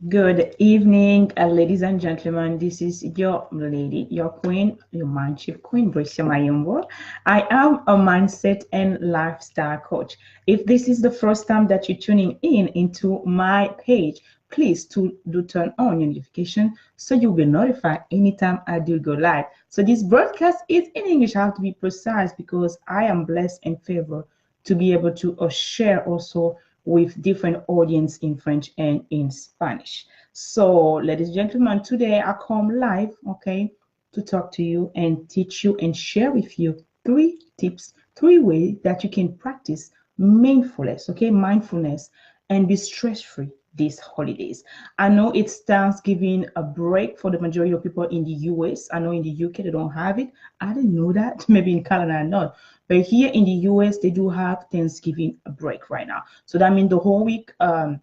Good evening, ladies and gentlemen. This is your lady, your queen, your mind chief queen, Brescia Mayombo. I am a mindset and lifestyle coach. If this is the first time that you're tuning in into my page, please do turn on your notification so you'll be notified anytime I do go live. So this broadcast is in English. I have to be precise because I am blessed and favored to be able to share also with different audience in French and in Spanish. So, ladies and gentlemen, today I come live, okay, to talk to you and teach you and share with you three tips, three ways that you can practice mindfulness, okay, mindfulness and be stress free these holidays. I know it's Thanksgiving a break for the majority of people in the US. I know in the UK they don't have it. I didn't know that. Maybe in Canada not. But here in the US they do have Thanksgiving a break right now. So that means the whole week the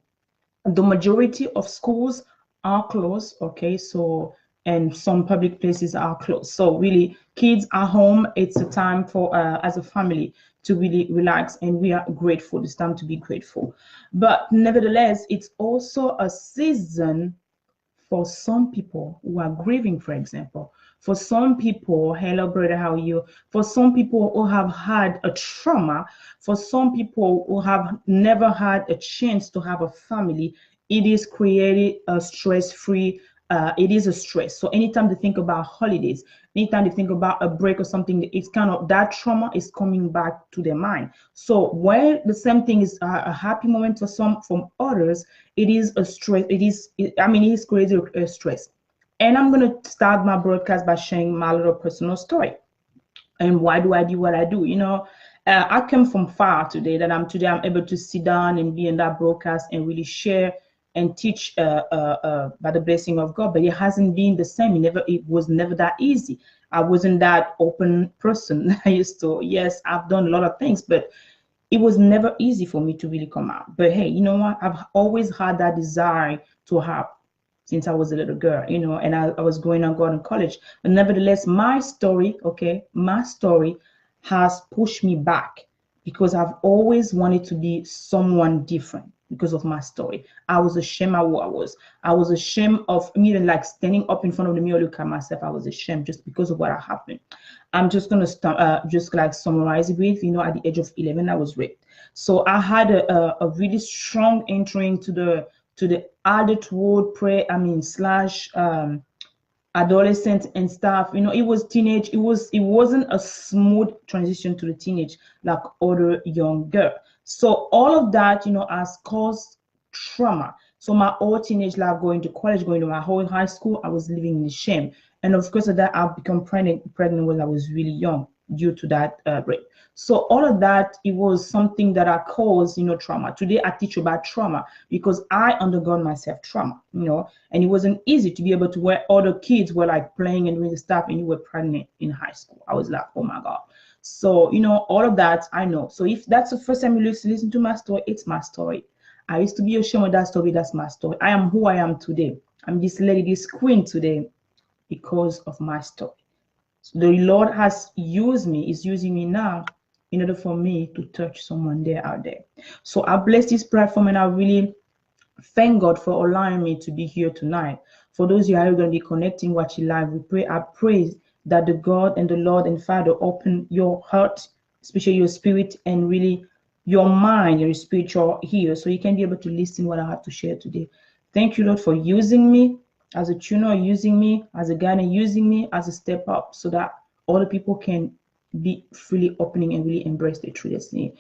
majority of schools are closed, okay? So and some public places are closed. So really kids are home. It's a time for as a family to really relax, and we are grateful. It's time to be grateful. But nevertheless, it's also a season for some people who are grieving, for example. For some people, hello brother, how are you? For some people who have had a trauma, for some people who have never had a chance to have a family, it is created a stress-free, it is a stress. So anytime they think about holidays, anytime they think about a break or something, it's kind of that trauma is coming back to their mind. So while the same thing is a happy moment for some, from others, it is a stress. I mean, it is creating a stress. And I'm going to start my broadcast by sharing my little personal story. And why do I do what I do? I came from far today that I'm able to sit down and be in that broadcast and really share and teach by the blessing of God. But it hasn't been the same. It was never that easy. I wasn't that open person. I used to, yes, I've done a lot of things, but it was never easy for me to really come out. But hey, you know what? I've always had that desire to have since I was a little girl, and I was going on going to college. But nevertheless, my story, okay, my story has pushed me back because I've always wanted to be someone different because of my story. I was ashamed of who I was. I was ashamed of me, even like standing up in front of the mirror, look at myself. I was ashamed just because of what had happened. I'm just gonna just like summarize it with, at the age of 11, I was raped. So I had a really strong entering to the adulthood slash adolescent and stuff. It was teenage. It wasn't a smooth transition to the teenage like other young girl. So all of that, has caused trauma. So my whole teenage life, going to college, going to my whole high school, I was living in shame. And of course, of that I've become pregnant when I was really young due to that rape. So all of that, it was something that I caused, trauma. Today I teach you about trauma because I undergone myself trauma, and it wasn't easy to be able to where other kids were like playing and doing stuff and you were pregnant in high school. I was like, oh my God. So, all of that I know. So if that's the first time you listen to my story, it's my story. I used to be ashamed of that story. That's my story. I am who I am today. I'm this lady, this queen today because of my story. So the Lord has used me, is using me now in order for me to touch someone there out there. So I bless this platform and I really thank God for allowing me to be here tonight. For those of you who are going to be connecting, watching live, I pray that the God and the Lord and Father open your heart, especially your spirit, and really your mind, your spiritual ear, so you can be able to listen what I have to share today. Thank you, Lord, for using me as a tuner, using me as a guide, and using me as a step up so that other people can be freely opening and really embrace their true destiny.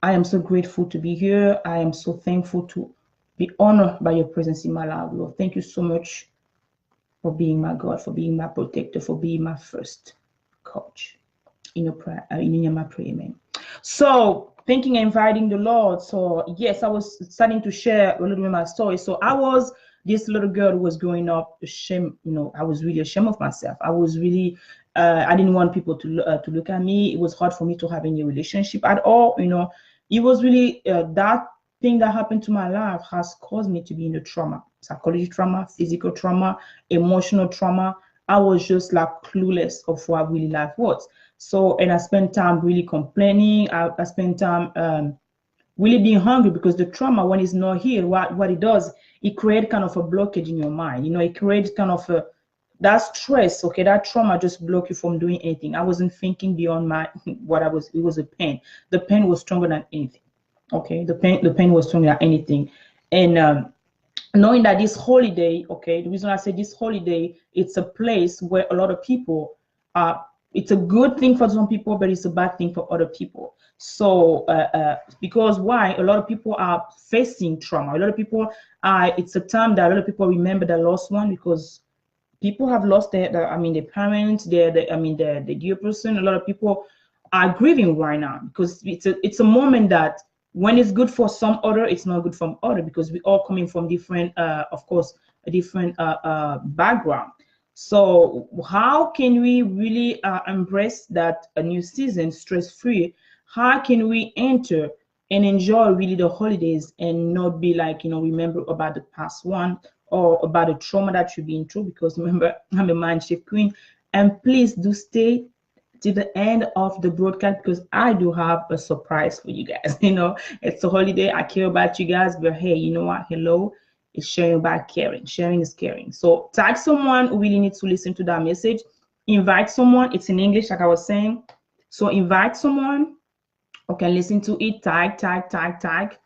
I am so grateful to be here. I am so thankful to be honored by your presence in my life, Lord. Thank you so much for being my God, for being my protector, for being my first coach. In your prayer, in my prayer, amen. So thinking and inviting the Lord. So yes, I was starting to share a little bit of my story. So I was this little girl who was growing up ashamed. I was really ashamed of myself. I was really, I didn't want people to look at me. It was hard for me to have any relationship at all. It was really that thing that happened to my life has caused me to be in the trauma, psychology trauma, physical trauma, emotional trauma. I was just like clueless of what really life was. So, and I spent time really complaining. I spent time really being hungry, because the trauma, when it's not here, what it does, it creates kind of a blockage in your mind. You know, it creates kind of a, that stress, okay, that trauma just block you from doing anything. I wasn't thinking beyond my what I was. It was a pain. The pain was stronger than anything. Okay, the pain was stronger than anything. And knowing that this holiday, okay, the reason I say this holiday, it's a place where a lot of people are, it's a good thing for some people, but it's a bad thing for other people. So because why, a lot of people are facing trauma. A lot of people are, it's a time that a lot of people remember their lost one, because people have lost their I mean, their parents, the dear person. A lot of people are grieving right now, because it's a moment that when it's good for some other, it's not good from other, because we all coming from different, of course, a different background. So how can we really embrace that a new season stress free? How can we enter and enjoy really the holidays and not be like, you know, remember about the past one or about the trauma that you've been through? Because remember, I'm a mind shift queen. And please do stay to the end of the broadcast, because I do have a surprise for you guys. You know, it's a holiday. I care about you guys, but hey, you know what? Hello, it's sharing about caring. Sharing is caring. So tag someone who really needs to listen to that message. Invite someone. It's in English, like I was saying. So invite someone who can listen to it. Tag.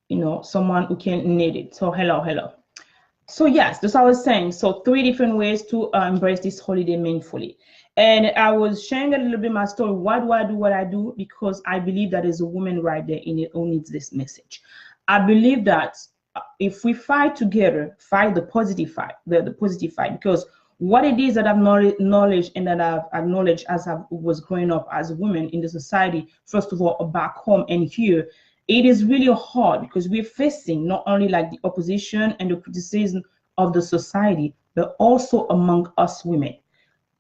You know, someone who can need it. So hello. So yes, that's what I was saying. So 3 different ways to embrace this holiday meaningfully. And I was sharing a little bit my story. Why do I do what I do? Because I believe that there's a woman right there in it who needs this message. I believe that if we fight together, fight the positive fight, the positive fight, because what it is that I've knowledge and that I've acknowledged as I was growing up as a woman in the society, first of all, back home and here, it is really hard, because we're facing not only like the opposition and the criticism of the society, but also among us women.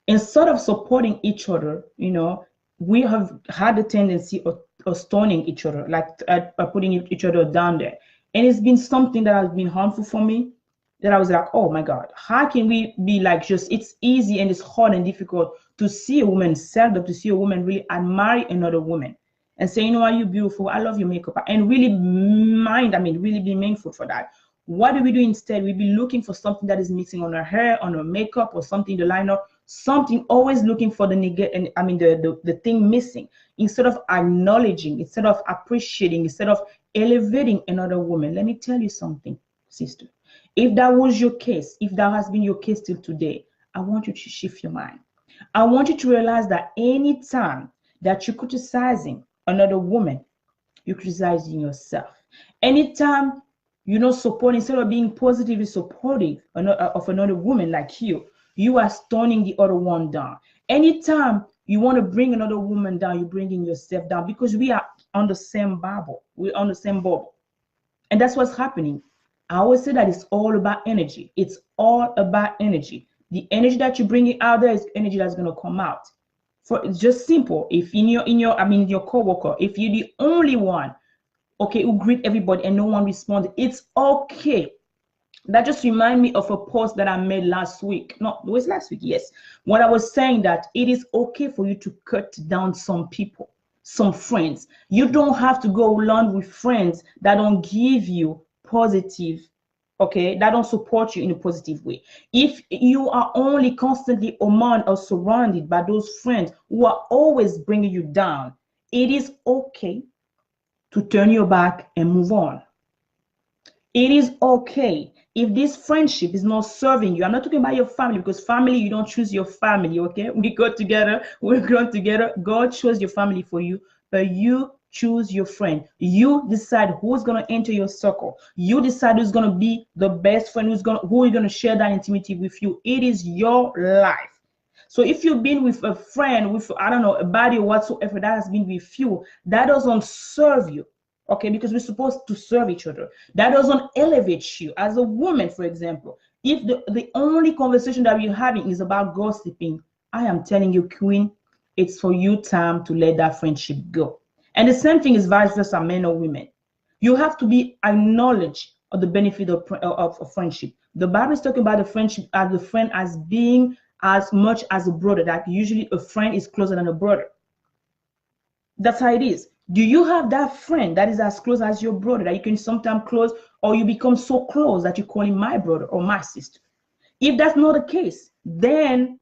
Instead of supporting each other, you know, we have had a tendency of stoning each other, like putting each other down there. And it's been something that has been harmful for me, that I was like, oh my God, how can we be like, just, it's easy and it's hard and difficult to see a woman stand up, to see a woman really admire another woman and say, you know what, you're beautiful, I love your makeup, and really really be mindful for that. What do we do instead? We be looking for something that is missing on her hair, on her makeup, or something to line up, something, always looking for the negative, and the thing missing, instead of acknowledging, instead of appreciating, instead of elevating another woman. Let me tell you something, sister. If that was your case, if that has been your case till today, I want you to shift your mind. I want you to realize that anytime that you're criticizing another woman, you're criticizing yourself. Anytime you're not supporting, instead of being positively supportive of another woman like you are stoning the other one down. Anytime you want to bring another woman down, you're bringing yourself down, because we are on the same bubble. We're on the same bubble. And that's what's happening. I always say that it's all about energy. It's all about energy. The energy that you're bringing out there is energy that's going to come out. For it's just simple. If your coworker, if you're the only one, okay, who greet everybody and no one responds, it's okay. That just remind me of a post that I made last week. No, it was last week, yes. When I was saying that it is okay for you to cut down some people, some friends. You don't have to go along with friends that don't give you positive, okay, that don't support you in a positive way. If you are only constantly among or surrounded by those friends who are always bringing you down, it is okay to turn your back and move on. It is okay if this friendship is not serving you. I'm not talking about your family, because family, you don't choose your family, okay? We go together, we're grown together. God chose your family for you, but you choose your friend. You decide who's going to enter your circle. You decide who's going to be the best friend, who is going to share that intimacy with you. It is your life. So if you've been with a friend, with, I don't know, a buddy or whatsoever that has been with you, that doesn't serve you. Okay, because we're supposed to serve each other. That doesn't elevate you. As a woman, for example, if the only conversation that we're having is about gossiping, I am telling you, queen, it's for you time to let that friendship go. And the same thing is vice versa, men or women. You have to be acknowledged of the benefit of friendship. The Bible is talking about the friendship as the friend as being as much as a brother. That usually a friend is closer than a brother. That's how it is. Do you have that friend that is as close as your brother that you can sometimes close, or you become so close that you call him my brother or my sister? If that's not the case, then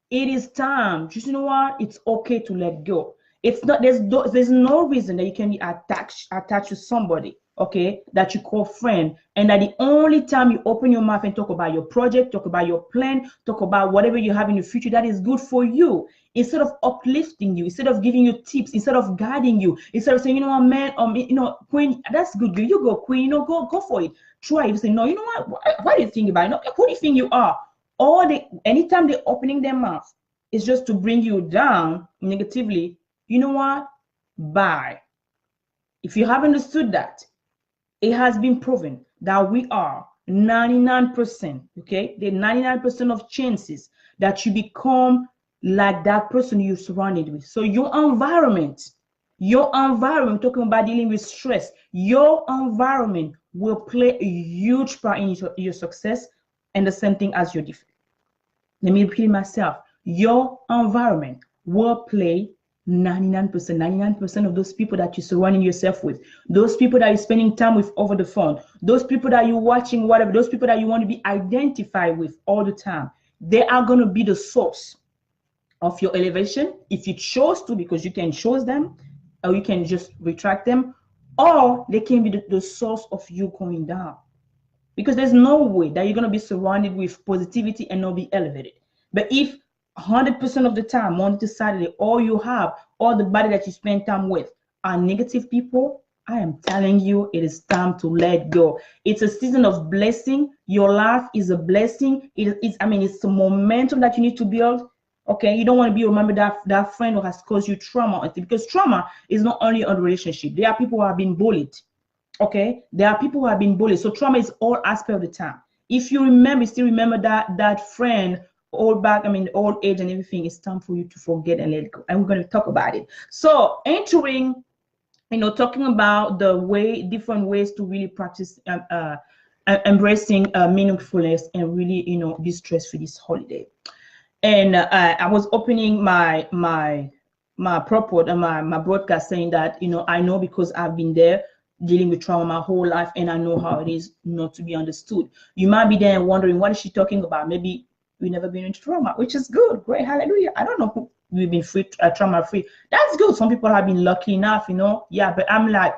it is time. Just, you know what? It's okay to let go. It's not, there's no reason that you can be attached to somebody, okay, that you call friend, and that the only time you open your mouth and talk about your project, talk about your plan, talk about whatever you have in the future that is good for you, instead of uplifting you, instead of giving you tips, instead of guiding you, instead of saying, you know what, man, you know, Queen, that's good, you go, Queen, you know, go for it, try it. You say, no, you know what do you think about it? No, who do you think you are? Or anytime they're opening their mouth, it's just to bring you down negatively. You know what? Bye. If you have understood that, it has been proven that we are 99%, okay? The 99% of chances that you become like that person you're surrounded with. So your environment, talking about dealing with stress, your environment will play a huge part in your success, and the same thing as your defeat. Let me repeat myself. Your environment will play 99% of those people that you're surrounding yourself with, those people that you're spending time with over the phone, those people that you're watching, whatever, those people that you want to be identified with all the time. They are going to be the source of your elevation if you chose to, because you can choose them, or you can just retract them, or they can be the source of you going down. Because there's no way that you're going to be surrounded with positivity and not be elevated. But if 100% of the time, Monday to Saturday, all you have, all the body that you spend time with are negative people, I am telling you, it is time to let go. It's a season of blessing. Your life is a blessing. It's a momentum that you need to build. Okay, you don't want to be remembered that friend who has caused you trauma, because trauma is not only on relationship. There are people who have been bullied. Okay, there are people who have been bullied. So trauma is all aspect of the time. If you remember, still remember that friend, old old age and everything, it's time for you to forget and let it go. And we're going to talk about it. So entering, talking about different ways to really practice embracing meaningfulness and really, be stress-free this holiday. And I was opening my purport and my broadcast saying that, I know, because I've been there dealing with trauma my whole life, and I know how it is not to be understood. You might be there and wondering, what is she talking about? Maybe we've never been into trauma, which is good, great, hallelujah. I don't know who we've been free, trauma free. That's good. Some people have been lucky enough, yeah. But I'm like,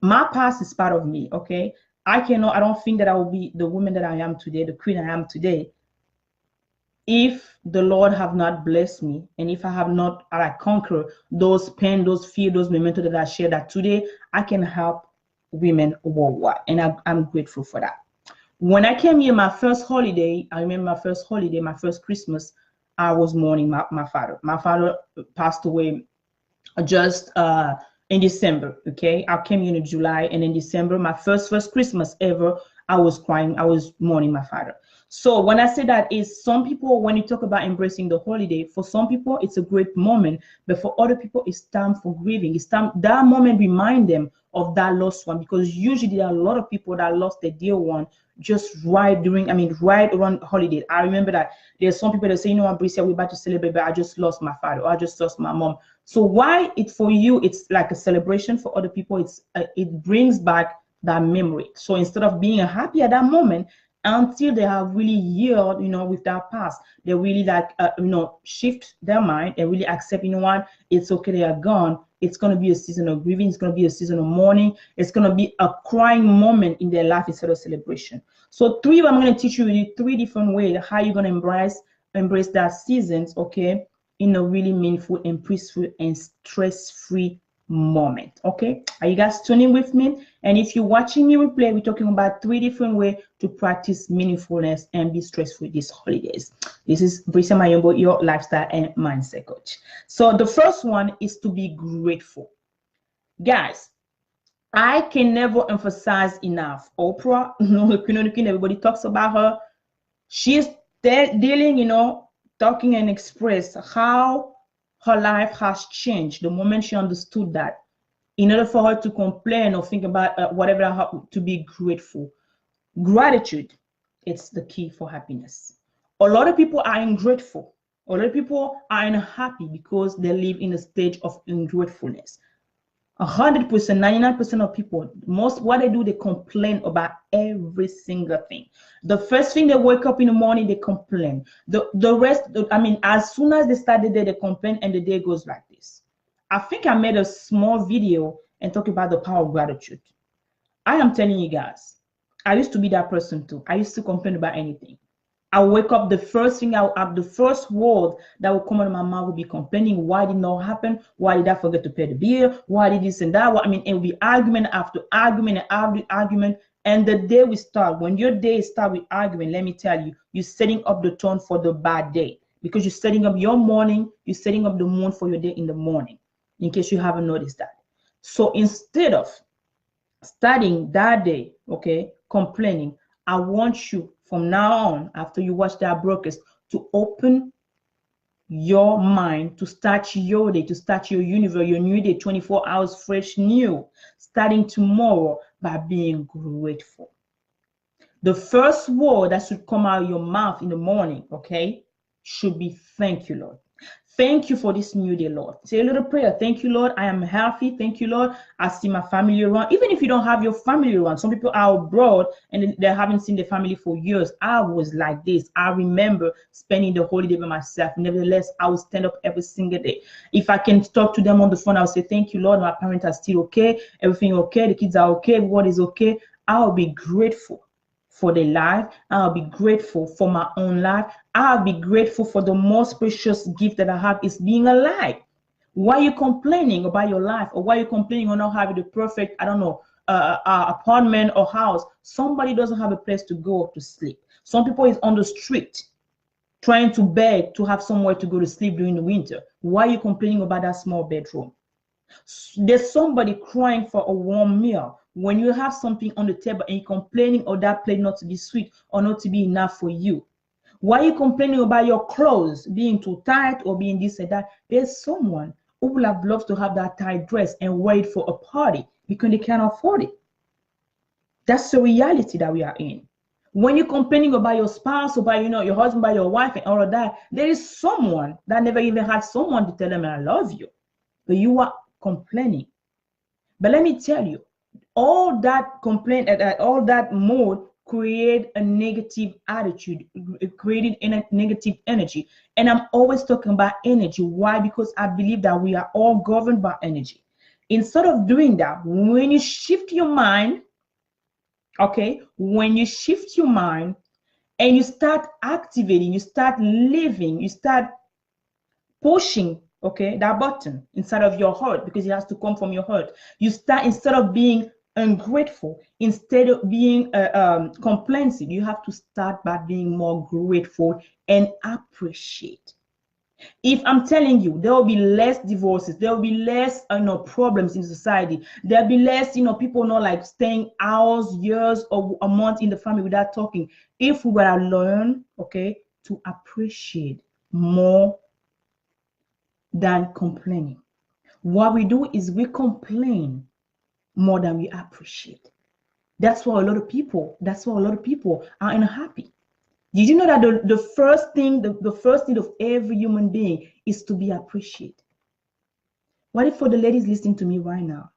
my past is part of me. Okay, I don't think that I will be the woman that I am today, the queen I am today, if the Lord have not blessed me, and if I have not conquered those pain, those fear, those momentum that I share, that today I can help women worldwide. And I'm grateful for that. When I came here, my first holiday, I remember my first holiday, my first Christmas, I was mourning my father. My father passed away just in December. Okay, I came here in July, and in December, my first Christmas ever, I was crying. I was mourning my father. So when I say that, is some people, when you talk about embracing the holiday, for some people it's a great moment, but for other people it's time for grieving. It's time, that moment remind them of that lost one, because usually there are a lot of people that lost their dear one just right around holiday. I remember that there's some people that say, Bricia, we're about to celebrate, but I just lost my father, or I just lost my mom. So why for you it's like a celebration, for other people it brings back that memory. So instead of being happy at that moment, until they have really healed, with that past, they really shift their mind and really accept, what, it's okay, they are gone. It's going to be a season of grieving. It's going to be a season of mourning. It's going to be a crying moment in their life instead of celebration. So I'm going to teach you 3 different ways how you're going to embrace that seasons, okay, in a really meaningful and peaceful and stress-free moment. Okay, are you guys tuning with me? And if you're watching me replay, we're talking about 3 different ways to practice meaningfulness and be stress-free these holidays. This is Bricia Mayombo, your lifestyle and mindset coach. So the first one is to be grateful. Guys, I can never emphasize enough. Oprah, the Queen of the Queen, everybody talks about her. She's dealing, talking and express how her life has changed the moment she understood that, in order for her to complain or think about whatever, to be grateful. Gratitude, it's the key for happiness. A lot of people are ungrateful. A lot of people are unhappy because they live in a stage of ungratefulness. 100%, 99% of people, most what they do, they complain about every single thing. The first thing they wake up in the morning, they complain. The rest, I mean, as soon as they start the day, they complain, and the day goes like this. I think I made a small video and talk about the power of gratitude. I am telling you guys, I used to be that person too. I used to complain about anything. I wake up, the first thing the first word that will come out of my mouth will be complaining. Why did not happen? Why did I forget to pay the bill? Why did this and that? I mean, it will be argument after argument and after argument. And the day we start, when your day start with argument, let me tell you, you're setting up the tone for the bad day, because you're setting up your morning, you're setting up the mood for your day in the morning, in case you haven't noticed that. So instead of starting that day, okay, complaining, I want you from now on, after you watch that broadcast, to open your mind, to start your day, to start your universe, your new day, 24 hours fresh, new, starting tomorrow, by being grateful. The first word that should come out of your mouth in the morning, okay, should be thank you, Lord. Thank you for this new day, Lord. Say a little prayer. Thank you, Lord. I am healthy. Thank you, Lord. I see my family around. Even if you don't have your family around, some people are abroad and they haven't seen their family for years. I was like this. I remember spending the holiday by myself. Nevertheless, I would stand up every single day. If I can talk to them on the phone, I would say, thank you, Lord. My parents are still okay. Everything okay. The kids are okay. Everyone is okay. I'll be grateful for their life. I'll be grateful for my own life. I'll be grateful for the most precious gift that I have, is being alive. Why are you complaining about your life? Or why are you complaining on not having the perfect, I don't know, apartment or house? Somebody doesn't have a place to go to sleep. Some people is on the street trying to beg to have somewhere to go to sleep during the winter. Why are you complaining about that small bedroom? There's somebody crying for a warm meal. When you have something on the table and you're complaining or that plate not to be sweet or not to be enough for you. Why are you complaining about your clothes being too tight or being this and that? There's someone who would have loved to have that tight dress and wait for a party because they can't afford it. That's the reality that we are in. When you're complaining about your spouse, about your husband, about your wife and all of that, there is someone that never even had someone to tell them I love you. But you are complaining. But let me tell you, all that complaint, all that mode create a negative attitude, created a negative energy. And I'm always talking about energy. Why? Because I believe that we are all governed by energy. Instead of doing that, when you shift your mind, okay, when you shift your mind and you start activating, you start living, you start pushing, okay, that button inside of your heart, because it has to come from your heart. You start, instead of being ungrateful, instead of being complainant, you have to start by being more grateful and appreciate. If I'm telling you, there will be less divorces, there will be less problems in society, there'll be less people not like staying hours, years, or a month in the family without talking, if we were to learn, okay, to appreciate more than complaining. What we do is we complain more than we appreciate. That's why a lot of people are unhappy. Did you know that the first thing of every human being is to be appreciated? What if, for the ladies listening to me right now,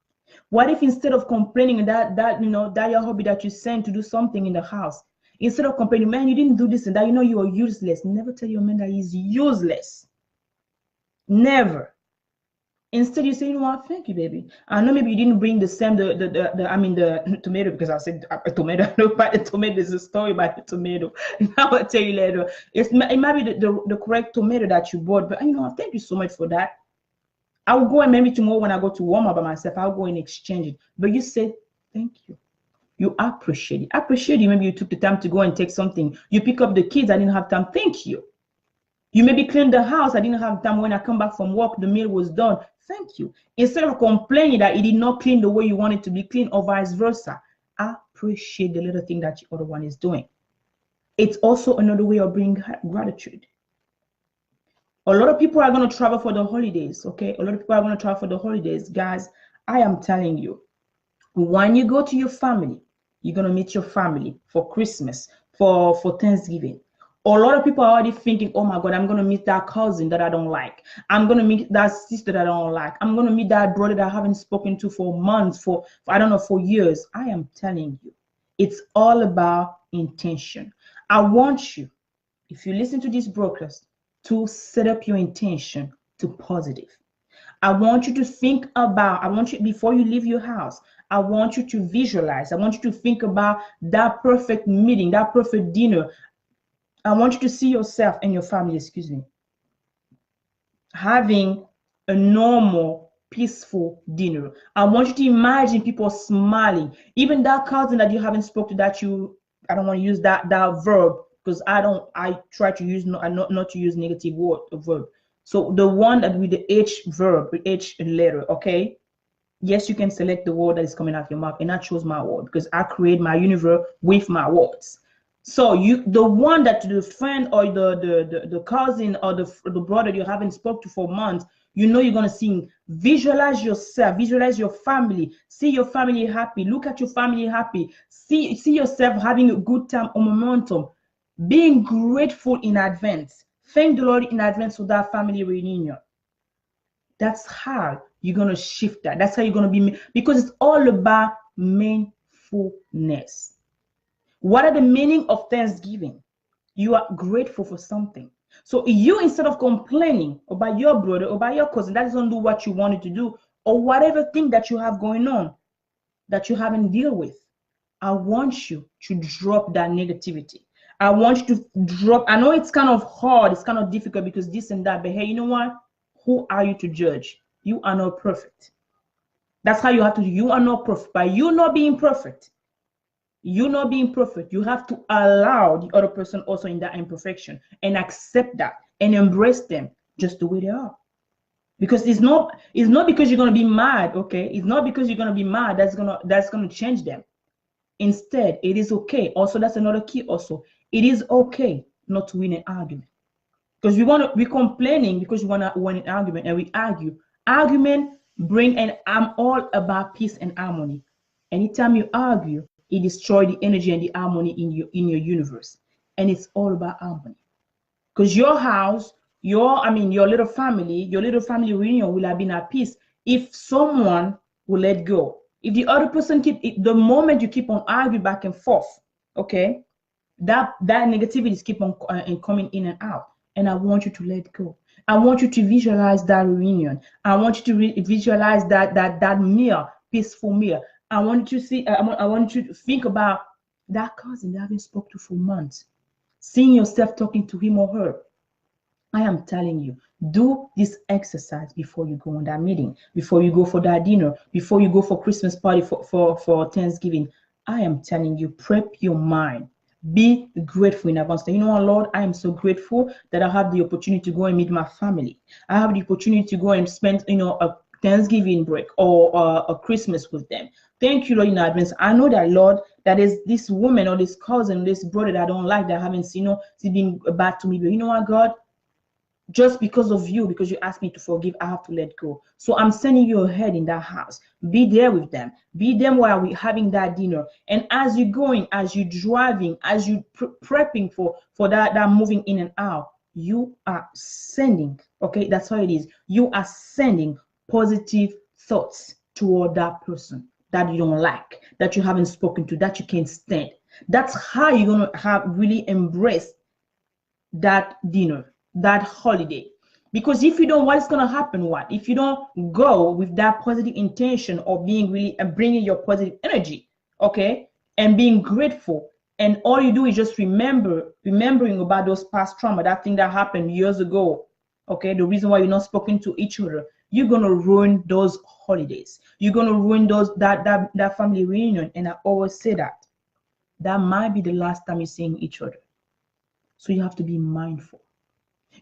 what if instead of complaining that your hobby that you sent to do something in the house, instead of complaining, man, you didn't do this and that, you are useless. Never tell your man that he's useless. Never. Instead, you say, you know what, thank you, baby. I know maybe you didn't bring the tomato, because I said a tomato. No, but the tomato is a story about the tomato. Now I'll tell you later. It might be the correct tomato that you bought, but thank you so much for that. I will go, and maybe tomorrow when I go to Walmart by myself, I'll go and exchange it. But you say, thank you. You appreciate it. Appreciate it. Maybe you took the time to go and take something. You pick up the kids. I didn't have time. Thank you. You maybe clean the house. I didn't have time. When I come back from work, the meal was done. Thank you. Instead of complaining that it did not clean the way you want it to be clean, or vice versa, appreciate the little thing that the other one is doing. It's also another way of bringing gratitude. A lot of people are going to travel for the holidays, okay? A lot of people are going to travel for the holidays. Guys, I am telling you, when you go to your family, you're going to meet your family for Christmas, for Thanksgiving. A lot of people are already thinking, oh my God, I'm going to meet that cousin that I don't like. I'm going to meet that sister that I don't like. I'm going to meet that brother that I haven't spoken to for months, for I don't know, for years. I am telling you, it's all about intention. I want you, if you listen to this broadcast, to set up your intention to positive. I want you to think about, I want you, before you leave your house, I want you to visualize, I want you to think about that perfect meeting, that perfect dinner. I want you to see yourself and your family, excuse me, having a normal, peaceful dinner. I want you to imagine people smiling. Even that cousin that you haven't spoken to, that you, I don't want to use that verb, because I try to use, not to use negative verb. So the one that with the H verb, with H letter, okay? Yes, you can select the word that is coming out of your mouth, and I chose my word because I create my universe with my words. So you, the one that the friend or the cousin or the brother you haven't spoke to for months, you know you're gonna see. Visualize yourself, visualize your family, see your family happy, look at your family happy, see yourself having a good time or momentum, being grateful in advance. Thank the Lord in advance for that family reunion. That's how you're going to shift that. That's how you're going to be, because it's all about mindfulness. What are the meaning of Thanksgiving? You are grateful for something. So you, instead of complaining about your brother or about your cousin that doesn't do what you wanted to do, or whatever thing that you have going on that you haven't dealt with, I want you to drop that negativity. I want you to drop. I know it's kind of hard, it's kind of difficult because this and that, but hey, you know what? Who are you to judge? You are not perfect. That's how you have to do. You are not perfect. By you not being perfect, you have to allow the other person also in that imperfection and accept that and embrace them just the way they are. Because it's not because you're gonna be mad, okay? It's not because you're gonna be mad that's gonna change them. Instead, it is okay. Also, that's another key. Also, it is okay not to win an argument. Because we're complaining because we want to win an argument and we argue. Argument bring, and I'm all about peace and harmony. Anytime you argue, it destroys the energy and the harmony in your universe. And it's all about harmony. Because your house, your little family reunion will have been at peace if someone will let go. If the other person the moment you keep on arguing back and forth, okay, that negativity is keep on coming in and out. And I want you to let go. I want you to visualize that reunion. I want you to visualize that meal, peaceful meal. I want you to see. I want you to think about that cousin that I haven't spoken to for months. Seeing yourself talking to him or her. I am telling you, do this exercise before you go on that meeting, before you go for that dinner, before you go for Christmas party, for Thanksgiving. I am telling you, prep your mind. Be grateful in advance. You know what, Lord, I am so grateful that I have the opportunity to go and meet my family. I have the opportunity to go and spend, a Thanksgiving break or a Christmas with them. Thank you, Lord, in advance. I know that, Lord, that is this woman or this cousin, this brother that I don't like, that I haven't seen, she's been bad to me. But you know what, God? Just because of you, because you asked me to forgive, I have to let go. So I'm sending you ahead in that house. Be there with them. Be there while we're having that dinner. And as you're going, as you're driving, as you're prepping for that moving in and out, you are sending, okay, that's how it is. You are sending positive thoughts toward that person that you don't like, that you haven't spoken to, that you can't stand. That's how you're going to have really embraced that dinner, that holiday. Because if you don't, what's going to happen? What if you don't go with that positive intention of being really and bringing your positive energy, okay, and being grateful, and all you do is just remembering about those past trauma, that thing that happened years ago, okay, the reason why you're not speaking to each other, you're going to ruin those holidays. You're going to ruin that family reunion. And I always say that might be the last time you're seeing each other. So you have to be mindful.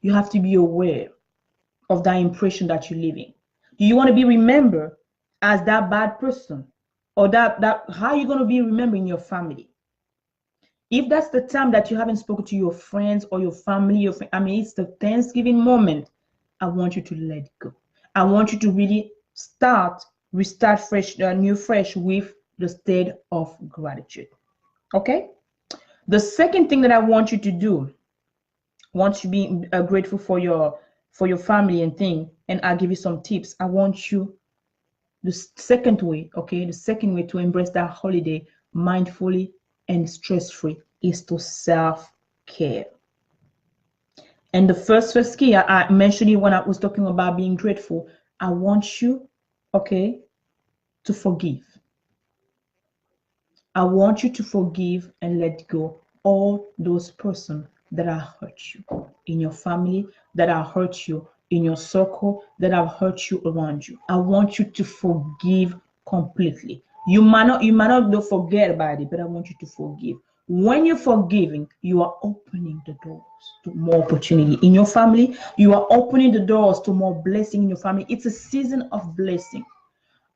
You have to be aware of that impression that you're leaving. Do you want to be remembered as that bad person? Or that how are you going to be remembering your family? If that's the time that you haven't spoken to your friends or your family, it's the Thanksgiving moment, I want you to let go. I want you to really restart fresh, new fresh with the state of gratitude. Okay? The second thing that I want you to do Once you be grateful for your family and thing, and I'll give you some tips. I want you the second way, okay, the second way to embrace that holiday mindfully and stress-free is to self-care. And the first key, I mentioned it when I was talking about being grateful. I want you, okay, to forgive. I want you to forgive and let go all those persons that have hurt you in your family, that have hurt you in your circle, that have hurt you around you. I want you to forgive completely. You might not forget about it, but I want you to forgive. When you're forgiving, you are opening the doors to more opportunity in your family. You are opening the doors to more blessing in your family. It's a season of blessing.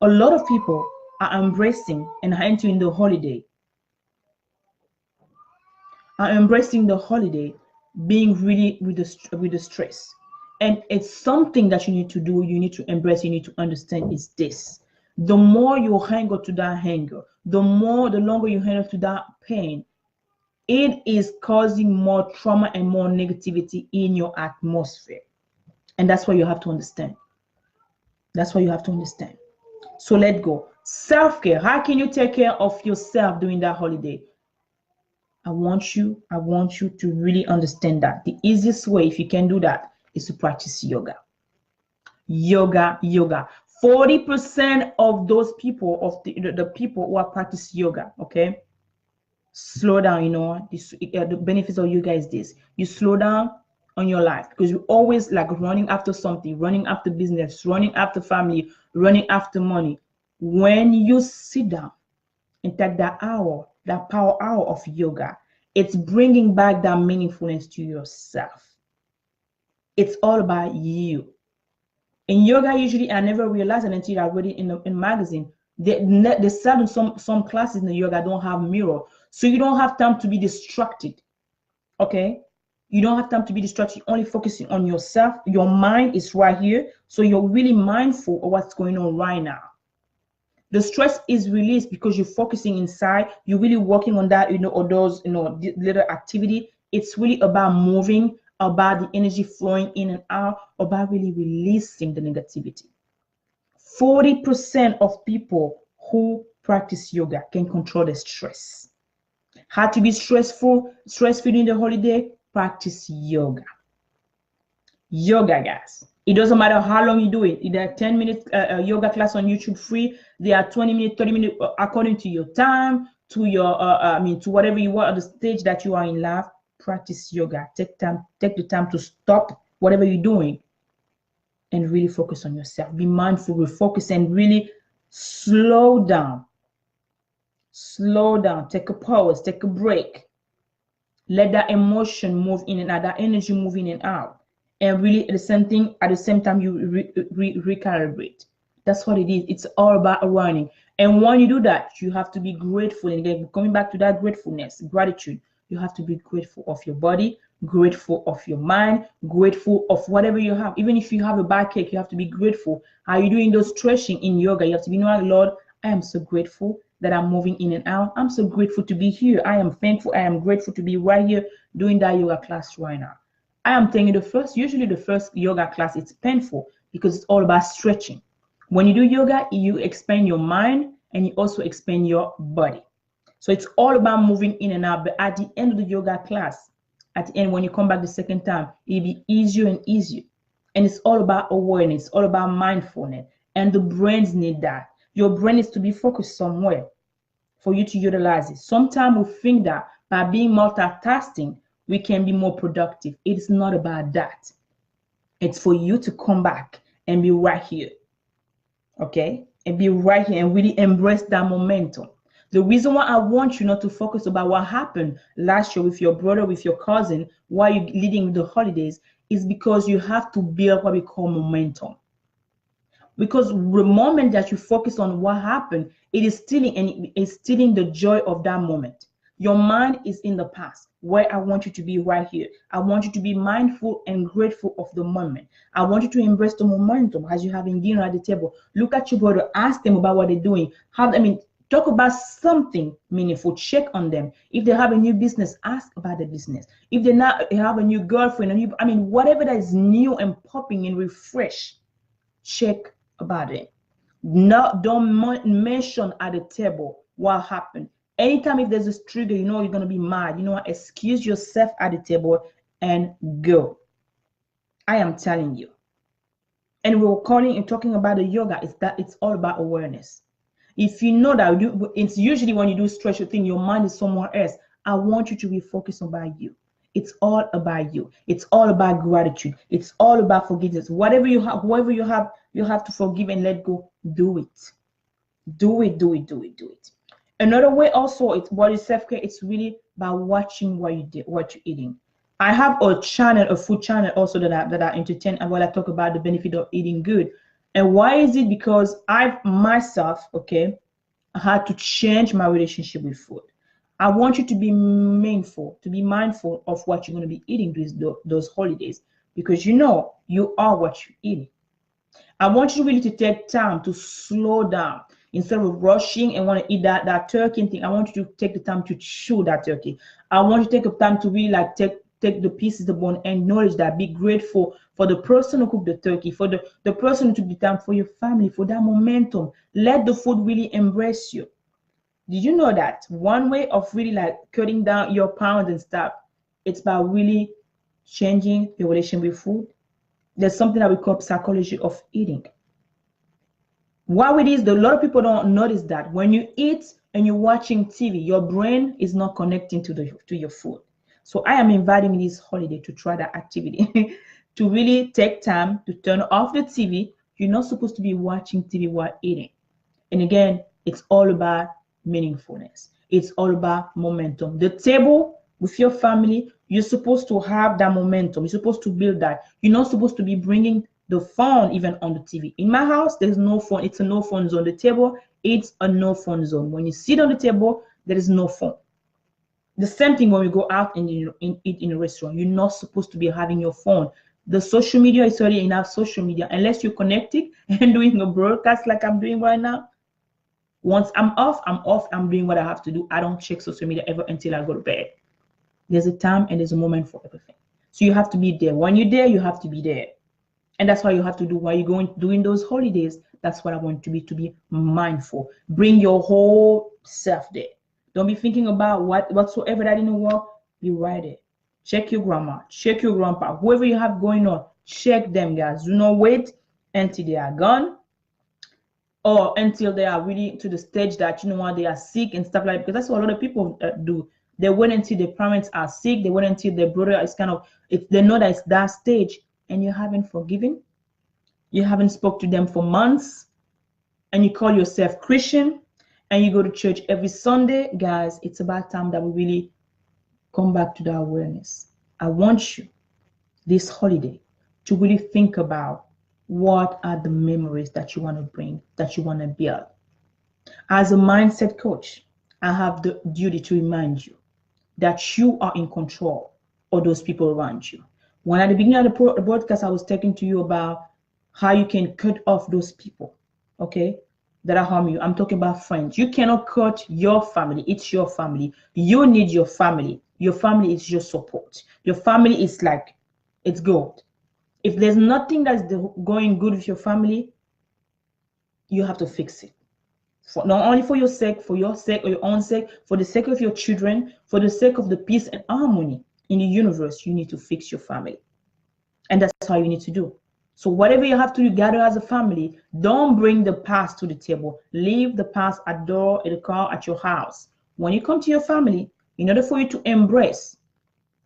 A lot of people are embracing and entering the holiday, being really with the stress. And it's something that you need to do, you need to embrace, you need to understand is this. The more you hang on to that anger, the longer you hang on to that pain, it is causing more trauma and more negativity in your atmosphere. And that's what you have to understand. That's what you have to understand. So let go. Self-care. How can you take care of yourself during that holiday? I want you to really understand that the easiest way, if you can do that, is to practice yoga. Yoga. 40% of those people, of the people who are practice yoga, okay, slow down. You know, the benefits of yoga is this: you slow down on your life, because you're always like running after something, running after business, running after family, running after money. When you sit down and take that power hour of yoga, it's bringing back that meaningfulness to yourself. It's all about you. In yoga, usually I never realized it until I read it in magazine. They said in some classes in the yoga don't have mirror, so you don't have time to be distracted. Okay, you don't have time to be distracted. You're only focusing on yourself. Your mind is right here, so you're really mindful of what's going on right now. The stress is released because you're focusing inside. You're really working on that, or those, little activity. It's really about moving, about the energy flowing in and out, about really releasing the negativity. 40% of people who practice yoga can control the stress. How to be stress-free during the holiday? Practice yoga. Yoga, guys. It doesn't matter how long you do it. There are 10-minute yoga class on YouTube free. There are 20-minute, 30-minute, according to your time, to your to whatever you want at the stage that you are in life. Practice yoga. Take the time to stop whatever you're doing and really focus on yourself. Be mindful, refocus, and really slow down. Slow down. Take a pause. Take a break. Let that emotion move in and out. That energy move in and out. And really, at the same time, you recalibrate. That's what it is. It's all about running. And when you do that, you have to be grateful. And again, coming back to that gratefulness, gratitude, you have to be grateful of your body, grateful of your mind, grateful of whatever you have. Even if you have a backache, you have to be grateful. How you doing those stretching in yoga? You have to be, Lord, I am so grateful that I'm moving in and out. I'm so grateful to be here. I am thankful. I am grateful to be right here doing that yoga class right now. I am telling you, usually the first yoga class, it's painful because it's all about stretching. When you do yoga, you expand your mind and you also expand your body. So it's all about moving in and out. But at the end of the yoga class, at the end, when you come back the second time, it'll be easier and easier. And it's all about awareness, all about mindfulness. And the brains need that. Your brain needs to be focused somewhere for you to utilize it. Sometimes we think that by being multitasking, we can be more productive. It's not about that. It's for you to come back and be right here. Okay? And be right here and really embrace that momentum. The reason why I want you not to focus about what happened last year with your brother, with your cousin, while you're leading the holidays, is because you have to build what we call momentum. Because the moment that you focus on what happened, it is stealing the joy of that moment. Your mind is in the past, where I want you to be right here. I want you to be mindful and grateful of the moment. I want you to embrace the momentum as you're having dinner at the table. Look at your brother, ask them about what they're doing. Talk about something meaningful. Check on them. If they have a new business, ask about the business. If they not have a new girlfriend, whatever that is new and popping and refresh, check about it. No, don't mention at the table what happened. Anytime if there's a trigger, you know you're gonna be mad. You know what? Excuse yourself at the table and go. I am telling you. And we were calling and talking about the yoga. It's all about awareness. If you know that it's usually when you do stretch thing, your mind is somewhere else. I want you to be focused on you. It's all about you. It's all about gratitude. It's all about forgiveness. Whatever you have, whoever you have to forgive and let go. Do it. Do it. Do it. Do it. Do it. Another way also, it's body self-care. It's really about watching what you're eating. I have a channel, a food channel also that I entertain and while I talk about the benefit of eating good. And why is it? Because I myself, okay, had to change my relationship with food. I want you to be mindful of what you're going to be eating those holidays, because you know you are what you're eating. I want you really to take time to slow down. Instead of rushing and want to eat that turkey thing, I want you to take the time to chew that turkey. I want you to take the time to really like take the pieces, the bone, and acknowledge that. Be grateful for the person who cooked the turkey, for the person who took the time, for your family, for that momentum. Let the food really embrace you. Did you know that one way of really like cutting down your pounds and stuff, it's about really changing your relation with food? There's something that we call psychology of eating. What it is, a lot of people don't notice that when you eat and you're watching TV, your brain is not connecting to your food. So I am inviting you this holiday to try that activity, to really take time to turn off the TV. You're not supposed to be watching TV while eating. And again, it's all about meaningfulness. It's all about momentum. The table with your family, you're supposed to have that momentum. You're supposed to build that. You're not supposed to be bringing the phone even on the TV. In my house, there's no phone. It's a no phone zone. The table, it's a no phone zone. When you sit on the table, there is no phone. The same thing when we go out and eat in a restaurant. You're not supposed to be having your phone. The social media is already enough social media. Unless you're connecting and doing a broadcast like I'm doing right now. Once I'm off, I'm off. I'm doing what I have to do. I don't check social media ever until I go to bed. There's a time and there's a moment for everything. So you have to be there. When you're there, you have to be there. And that's what you have to do while you're going during those holidays. That's what I want you to be mindful. Bring your whole self there. Don't be thinking about whatsoever that didn't work. Be right there. Check your grandma, check your grandpa, whoever you have going on, check them, guys. Do not wait until they are gone or until they are really to the stage that you know what, they are sick and stuff like that. Because that's what a lot of people do. They wait until their parents are sick. They wait until their brother is they know that it's that stage, and you haven't forgiven. You haven't spoke to them for months, and you call yourself Christian, and you go to church every Sunday. Guys, it's about time that we really come back to that awareness. I want you this holiday to really think about what are the memories that you want to bring, that you want to build. As a mindset coach, I have the duty to remind you that you are in control of those people around you. When at the beginning of the broadcast, I was talking to you about how you can cut off those people, okay, that are harming you. I'm talking about friends. You cannot cut your family. It's your family. You need your family. Your family is your support. Your family is like, it's gold. If there's nothing that's going good with your family, you have to fix it. Not only for your sake, or your own sake, for the sake of your children, for the sake of the peace and harmony in the universe, you need to fix your family. And that's how you need to do. So whatever you have to do, gather as a family. Don't bring the past to the table. Leave the past at the door, at the car, at your house. When you come to your family, in order for you to embrace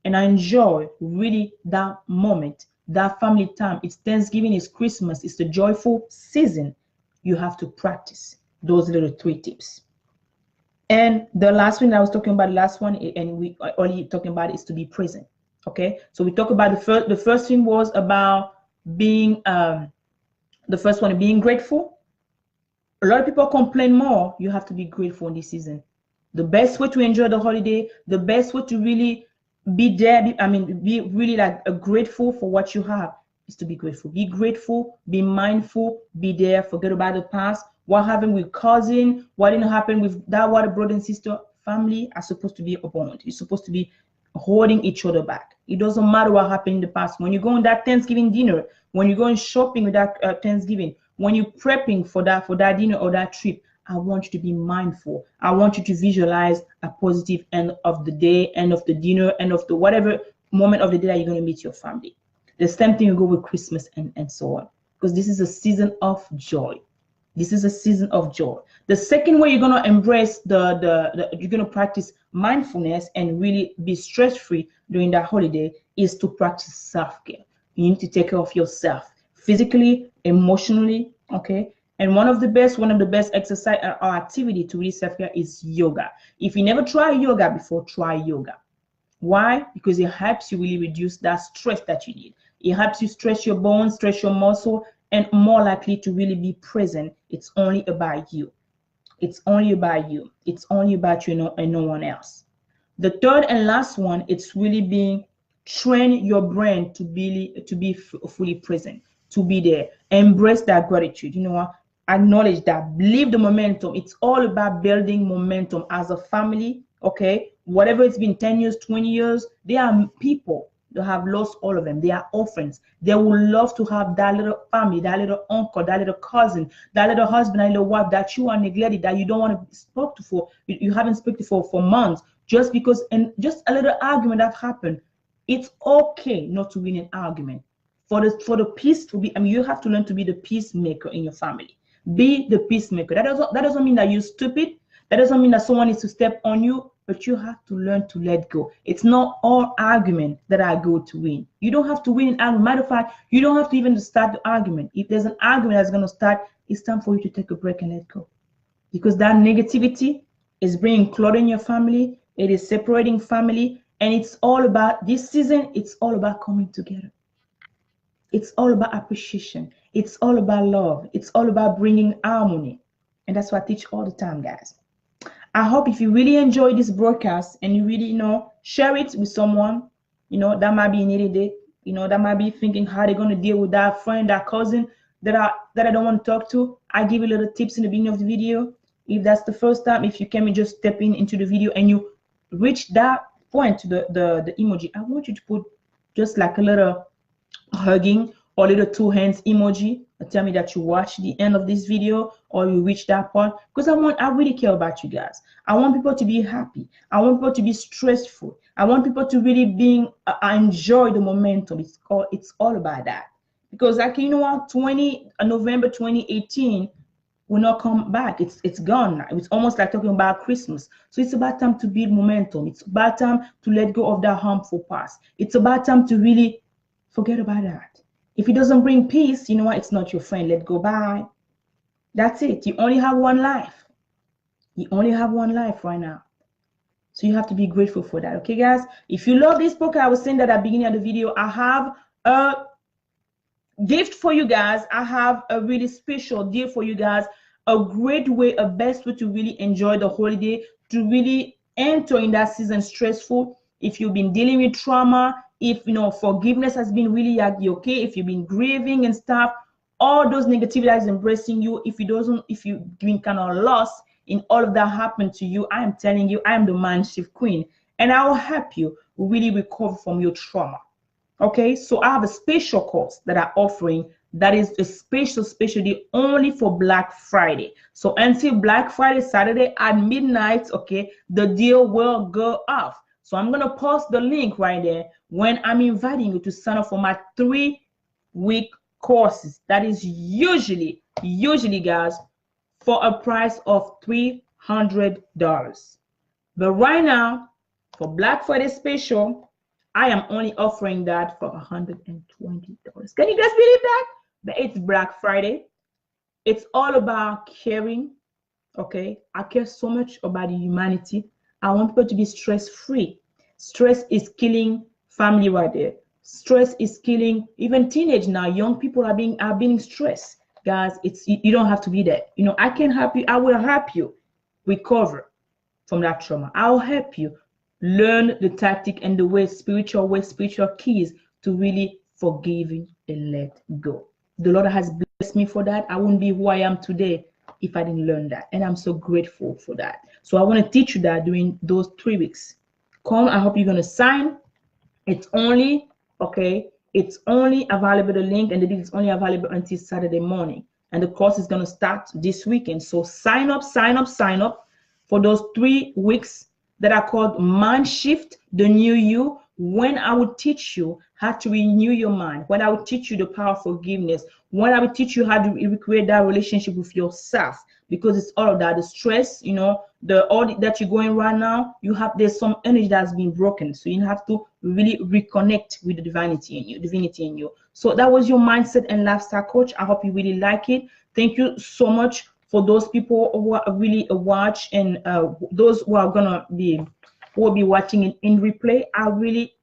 and enjoy really that moment, that family time, it's Thanksgiving, it's Christmas, it's the joyful season, you have to practice those little 3 tips. And the last one I was talking about, the last one, and we only talking about is to be present. Okay, so we talk about the first thing was about being the first one, being grateful. A lot of people complain more. You have to be grateful in this season. The best way to enjoy the holiday, the best way to really be there, be really like grateful for what you have, is to be grateful. Be grateful, be mindful, be there, forget about the past. what happened with cousin, what didn't happen with that what brother and sister. Family are supposed to be a bond. You're supposed to be holding each other back. It doesn't matter what happened in the past. When you go on that Thanksgiving dinner, when you're going shopping with that Thanksgiving, when you're prepping for that dinner or that trip, I want you to be mindful. I want you to visualize a positive end of the day, end of the dinner, end of the whatever moment of the day that you're going to meet your family. The same thing will go with Christmas and so on, because this is a season of joy. This is a season of joy. The second way you're going to embrace you're going to practice mindfulness and really be stress-free during that holiday is to practice self-care. You need to take care of yourself physically, emotionally, okay? And one of the best exercise or activity to really self-care is yoga. If you never tried yoga before, try yoga. Why? Because it helps you really reduce that stress that you need. It helps you stretch your bones, stretch your muscle, and more likely to really be present. It's only about you. It's only about you. It's only about you and no one else. The third and last one, it's really train your brain to be fully present, to be there. Embrace that gratitude. You know what? Acknowledge that. Believe the momentum. It's all about building momentum as a family. Okay, whatever it's been 10 years, 20 years, there are people that have lost all of them. They are orphans. They would love to have that little family, that little uncle, that little cousin, that little husband, that little wife that you are neglected, that you don't want to speak to for, you haven't spoken for months, just because, and just a little argument that happened. It's okay not to win an argument. For the peace to be, you have to learn to be the peacemaker in your family. Be the peacemaker. That doesn't mean that you're stupid. That doesn't mean that someone needs to step on you, but you have to learn to let go. It's not all argument that I go to win. You don't have to win an argument. Matter of fact, you don't have to even start the argument. If there's an argument that's going to start, it's time for you to take a break and let go. Because that negativity is bringing clutter in your family. It is separating family. And it's all about, this season, it's all about coming together. It's all about appreciation. It's all about love. It's all about bringing harmony. And that's what I teach all the time, guys. I hope if you really enjoy this broadcast and you really, share it with someone, that might be needed it, that might be thinking how they're going to deal with that friend, that cousin that I don't want to talk to. I give you little tips in the beginning of the video. If that's the first time, if you can just step into the video and you reach that point to the emoji, I want you to put just like a little hugging or little two hands emoji. Tell me that you watched the end of this video or you reached that part, because I really care about you guys. I want people to be happy. I want people to be stressful. I want people to really enjoy the momentum. It's all about that, because like November 2018 will not come back. It's gone now. It's almost like talking about Christmas. So it's about time to build momentum. It's about time to let go of that harmful past. It's about time to really forget about that. If it doesn't bring peace, you know what? It's not your friend. Let go. Bye. That's it. You only have one life. You only have one life right now. So you have to be grateful for that. Okay, guys? If you love this book, I was saying that at the beginning of the video, I have a gift for you guys. I have a really special deal for you guys. A great way, a best way to really enjoy the holiday, to really enter in that season stressful. If you've been dealing with trauma, if forgiveness has been really okay, if you've been grieving and stuff, all those negativity that is embracing you, if you've been kind of lost in all of that happened to you, I am telling you, I am the Mind-Shift Queen, and I will help you really recover from your trauma. Okay, so I have a special course that I'm offering that is a special deal only for Black Friday. So until Black Friday, Saturday at midnight, okay, the deal will go off. So I'm going to post the link right there when I'm inviting you to sign up for my 3-week courses. That is usually, guys, for a price of $300. But right now, for Black Friday special, I am only offering that for $120. Can you guys believe that? But it's Black Friday. It's all about caring, okay? I care so much about the humanity. I want people to be stress-free. Stress is killing family right there. Stress is killing even teenage now. Young people are being stressed. Guys, you don't have to be there. I can help you. I will help you recover from that trauma. I'll help you learn the tactic and the spiritual keys to really forgiving and let go. The Lord has blessed me for that. I wouldn't be who I am today if I didn't learn that. And I'm so grateful for that. So I want to teach you that during those 3 weeks. Come, I hope you're going to sign. It's only, okay, it's only available, the link and the link is only available until Saturday morning. And the course is going to start this weekend. So sign up for those 3 weeks that are called Mind Shift, the New You, when I will teach you how to renew your mind, when I will teach you the power of forgiveness, when I will teach you how to recreate that relationship with yourself, because it's all of that, the stress, you know, all that you're going right now, there's some energy that's been broken. So you have to really reconnect with the divinity in you. So that was your mindset and lifestyle coach. I hope you really like it. Thank you so much for those people who are really watch, and those who are gonna be will be watching in replay.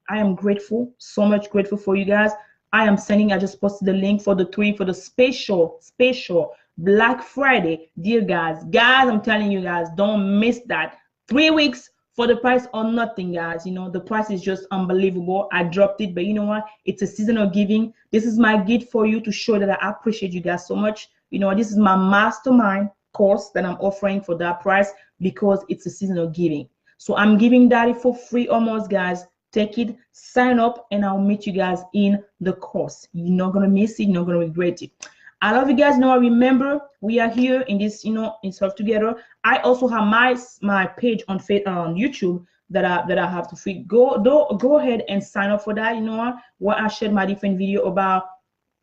I am grateful, so much grateful for you guys. I just posted the link for the special Black Friday deal, guys. I'm telling you guys, don't miss that. 3 weeks for the price or nothing, guys. You know, the price is just unbelievable. I dropped it, but you know what? It's a season of giving. This is my gift for you to show that I appreciate you guys so much. You know, this is my mastermind course that I'm offering for that price because it's a season of giving. So I'm giving that for free almost, guys. Take it, sign up, and I'll meet you guys in the course. You're not gonna miss it, you're not gonna regret it. I love you guys. Now remember, we are here in this, you know, in Surf Together. I also have my page on YouTube that I have to free. Go ahead and sign up for that. You know what I shared my different video about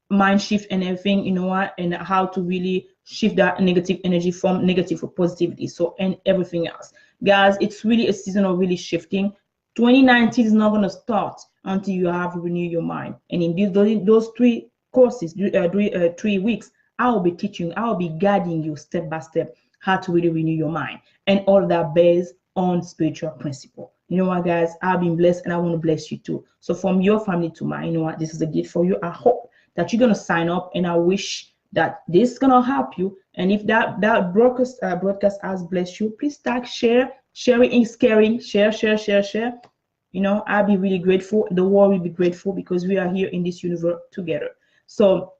mind shift and everything, you know what, and how to really shift that negative energy from negative to positivity. So, and everything else, guys, it's really a season of really shifting. 2019 is not going to start until you have renewed your mind. And in those 3 courses, 3 weeks, I will be guiding you step by step how to really renew your mind, and all that based on spiritual principle. You know what, guys, I've been blessed and I want to bless you too. So from your family to mine, you know what, this is a gift for you. I hope that you're going to sign up, and I wish that this is going to help you. And if that broadcast has blessed you, please tag, sharing is caring, share. You know, I'll be really grateful. The world will be grateful because we are here in this universe together. So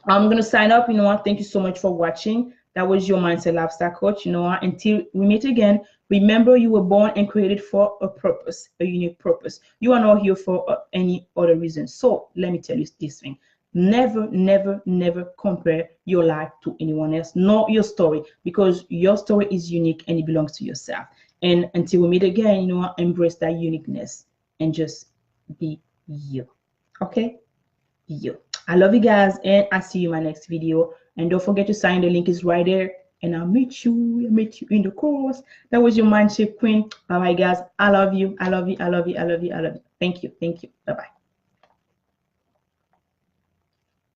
I'm going to sign up. You know what, thank you so much for watching. That was your Mindset Lifestyle Coach. You know what, until we meet again, remember, you were born and created for a purpose, a unique purpose. You are not here for any other reason. So let me tell you this thing. Never compare your life to anyone else, nor your story, because your story is unique and it belongs to yourself. And until we meet again, you know, embrace that uniqueness and just be you. Okay? You. I love you guys, and I'll see you in my next video. And don't forget to sign. The link is right there. And I'll meet you in the course. That was your Mind Shift Queen. Bye bye, guys. I love you. Thank you. Bye bye.